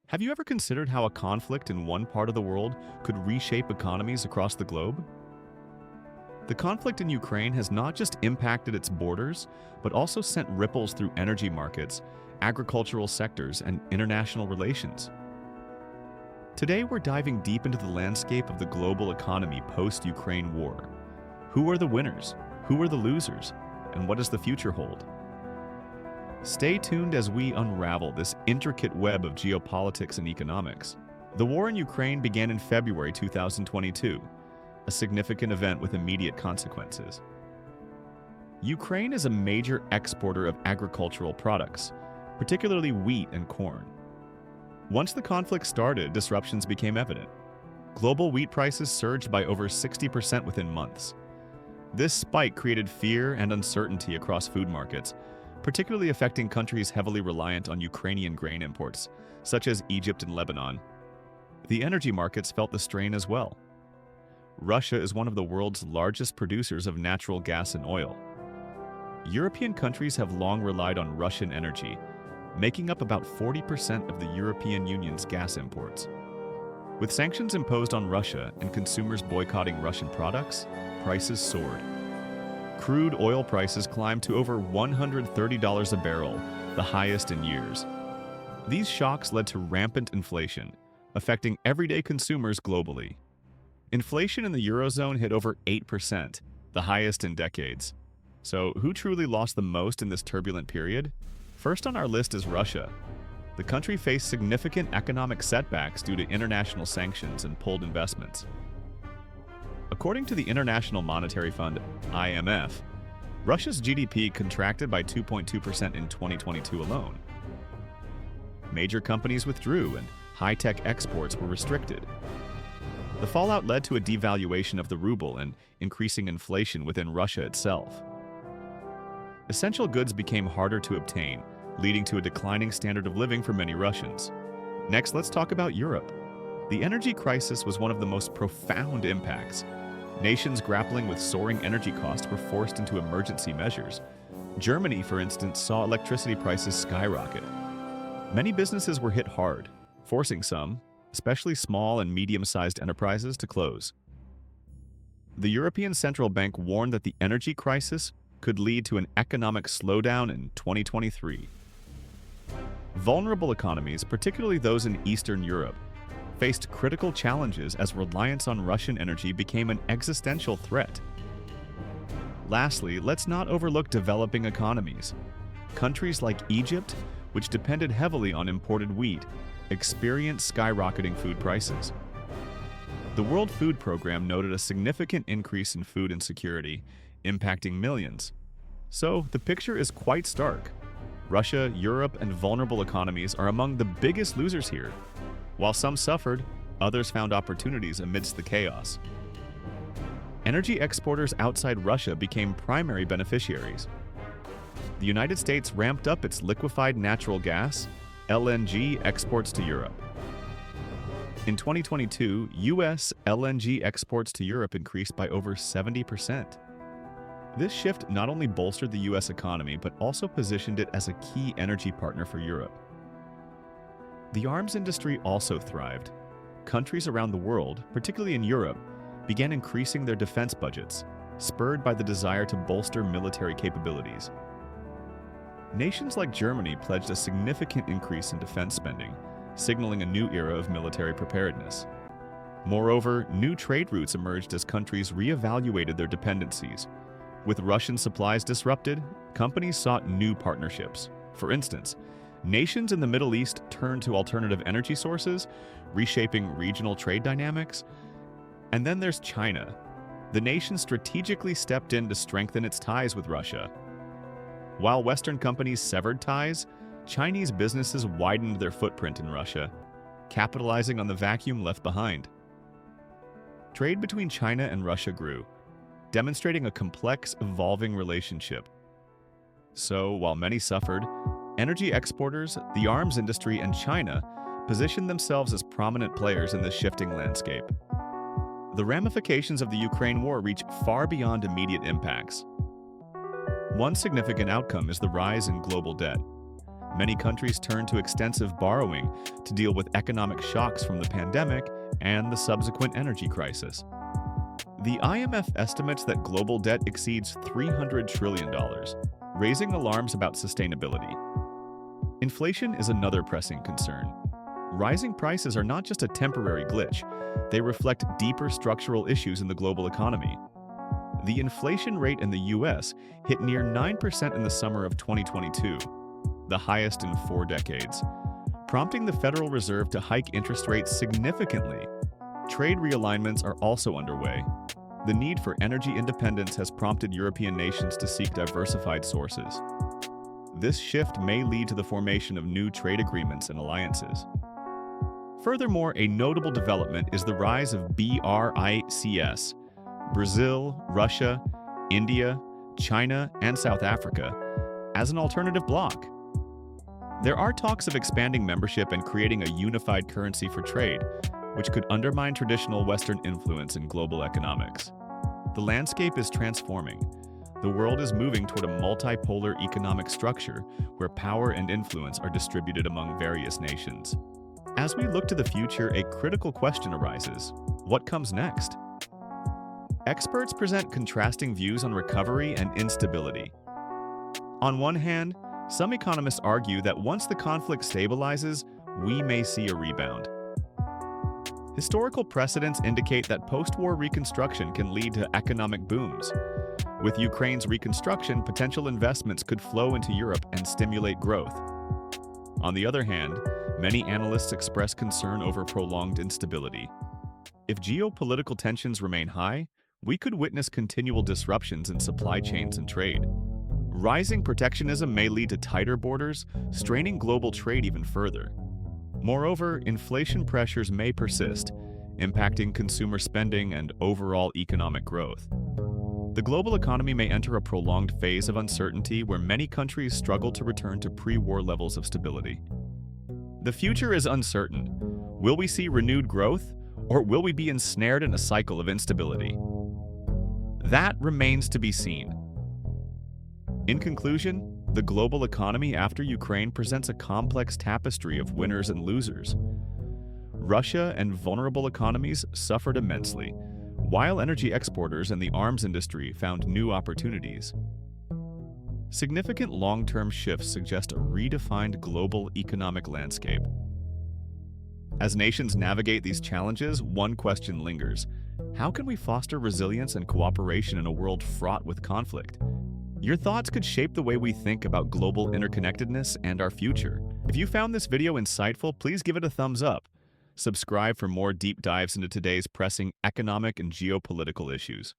Have you ever considered how a conflict in one part of the world could reshape economies across the globe? The conflict in Ukraine has not just impacted its borders, but also sent ripples through energy markets, agricultural sectors, and international relations. Today, we're diving deep into the landscape of the global economy post-Ukraine war. Who are the winners? Who are the losers? And what does the future hold? Stay tuned as we unravel this intricate web of geopolitics and economics. The war in Ukraine began in February 2022, a significant event with immediate consequences. Ukraine is a major exporter of agricultural products, particularly wheat and corn. Once the conflict started, disruptions became evident. Global wheat prices surged by over 60% within months. This spike created fear and uncertainty across food markets, particularly affecting countries heavily reliant on Ukrainian grain imports, such as Egypt and Lebanon. The energy markets felt the strain as well. Russia is one of the world's largest producers of natural gas and oil. European countries have long relied on Russian energy, making up about 40% of the European Union's gas imports. With sanctions imposed on Russia and consumers boycotting Russian products, prices soared. Crude oil prices climbed to over $130 a barrel, the highest in years. These shocks led to rampant inflation, affecting everyday consumers globally. Inflation in the Eurozone hit over 8%, the highest in decades. So, who truly lost the most in this turbulent period? First on our list is Russia. The country faced significant economic setbacks due to international sanctions and pulled investments. According to the International Monetary Fund, IMF, Russia's GDP contracted by 2.2% in 2022 alone. Major companies withdrew and high-tech exports were restricted. The fallout led to a devaluation of the ruble and increasing inflation within Russia itself. Essential goods became harder to obtain, leading to a declining standard of living for many Russians. Next, let's talk about Europe. The energy crisis was one of the most profound impacts. Nations grappling with soaring energy costs were forced into emergency measures. Germany, for instance, saw electricity prices skyrocket. Many businesses were hit hard, forcing some, especially small and medium-sized enterprises, to close. The European Central Bank warned that the energy crisis could lead to an economic slowdown in 2023. Vulnerable economies, particularly those in Eastern Europe, faced critical challenges as reliance on Russian energy became an existential threat. Lastly, let's not overlook developing economies. Countries like Egypt, which depended heavily on imported wheat, experienced skyrocketing food prices. The World Food Program noted a significant increase in food insecurity, impacting millions. So, the picture is quite stark. Russia, Europe, and vulnerable economies are among the biggest losers here. While some suffered, others found opportunities amidst the chaos. Energy exporters outside Russia became primary beneficiaries. The United States ramped up its liquefied natural gas, LNG, exports to Europe. In 2022, U.S. LNG exports to Europe increased by over 70%. This shift not only bolstered the U.S. economy, but also positioned it as a key energy partner for Europe. The arms industry also thrived. Countries around the world, particularly in Europe, began increasing their defense budgets, spurred by the desire to bolster military capabilities. Nations like Germany pledged a significant increase in defense spending, signaling a new era of military preparedness. Moreover, new trade routes emerged as countries reevaluated their dependencies. With Russian supplies disrupted, companies sought new partnerships. For instance, nations in the Middle East turned to alternative energy sources, reshaping regional trade dynamics. And then there's China. The nation strategically stepped in to strengthen its ties with Russia. While Western companies severed ties, Chinese businesses widened their footprint in Russia, capitalizing on the vacuum left behind. Trade between China and Russia grew, demonstrating a complex, evolving relationship. So, while many suffered, energy exporters, the arms industry, and China positioned themselves as prominent players in this shifting landscape. The ramifications of the Ukraine war reach far beyond immediate impacts. One significant outcome is the rise in global debt. many countries turn to extensive borrowing to deal with economic shocks from the pandemic and the subsequent energy crisis. The IMF estimates that global debt exceeds $300 trillion, raising alarms about sustainability. Inflation is another pressing concern. Rising prices are not just a temporary glitch, they reflect deeper structural issues in the global economy. The inflation rate in the US hit near 9% in the summer of 2022, the highest in 4 decades, prompting the Federal Reserve to hike interest rates significantly. Trade realignments are also underway. The need for energy independence has prompted European nations to seek diversified sources. This shift may lead to the formation of new trade agreements and alliances. Furthermore, a notable development is the rise of BRICS, Brazil, Russia, India, China, and South Africa, as an alternative bloc. There are talks of expanding membership and creating a unified currency for trade, which could undermine traditional Western influence in global economics. The landscape is transforming. The world is moving toward a multipolar economic structure where power and influence are distributed among various nations. As we look to the future, a critical question arises: what comes next? Experts present contrasting views on recovery and instability. On one hand, some economists argue that once the conflict stabilizes, we may see a rebound. Historical precedents indicate that post-war reconstruction can lead to economic booms. With Ukraine's reconstruction, potential investments could flow into Europe and stimulate growth. On the other hand, many analysts express concern over prolonged instability. If geopolitical tensions remain high, we could witness continual disruptions in supply chains and trade. Rising protectionism may lead to tighter borders, straining global trade even further. Moreover, inflation pressures may persist, impacting consumer spending and overall economic growth. The global economy may enter a prolonged phase of uncertainty where many countries struggle to return to pre-war levels of stability. The future is uncertain. Will we see renewed growth, or will we be ensnared in a cycle of instability? That remains to be seen. In conclusion, the global economy after Ukraine presents a complex tapestry of winners and losers. Russia and vulnerable economies suffered immensely, while energy exporters and the arms industry found new opportunities. Significant long-term shifts suggest a redefined global economic landscape. As nations navigate these challenges, one question lingers: how can we foster resilience and cooperation in a world fraught with conflict? Your thoughts could shape the way we think about global interconnectedness and our future. If you found this video insightful, please give it a thumbs up. Subscribe for more deep dives into today's pressing economic and geopolitical issues.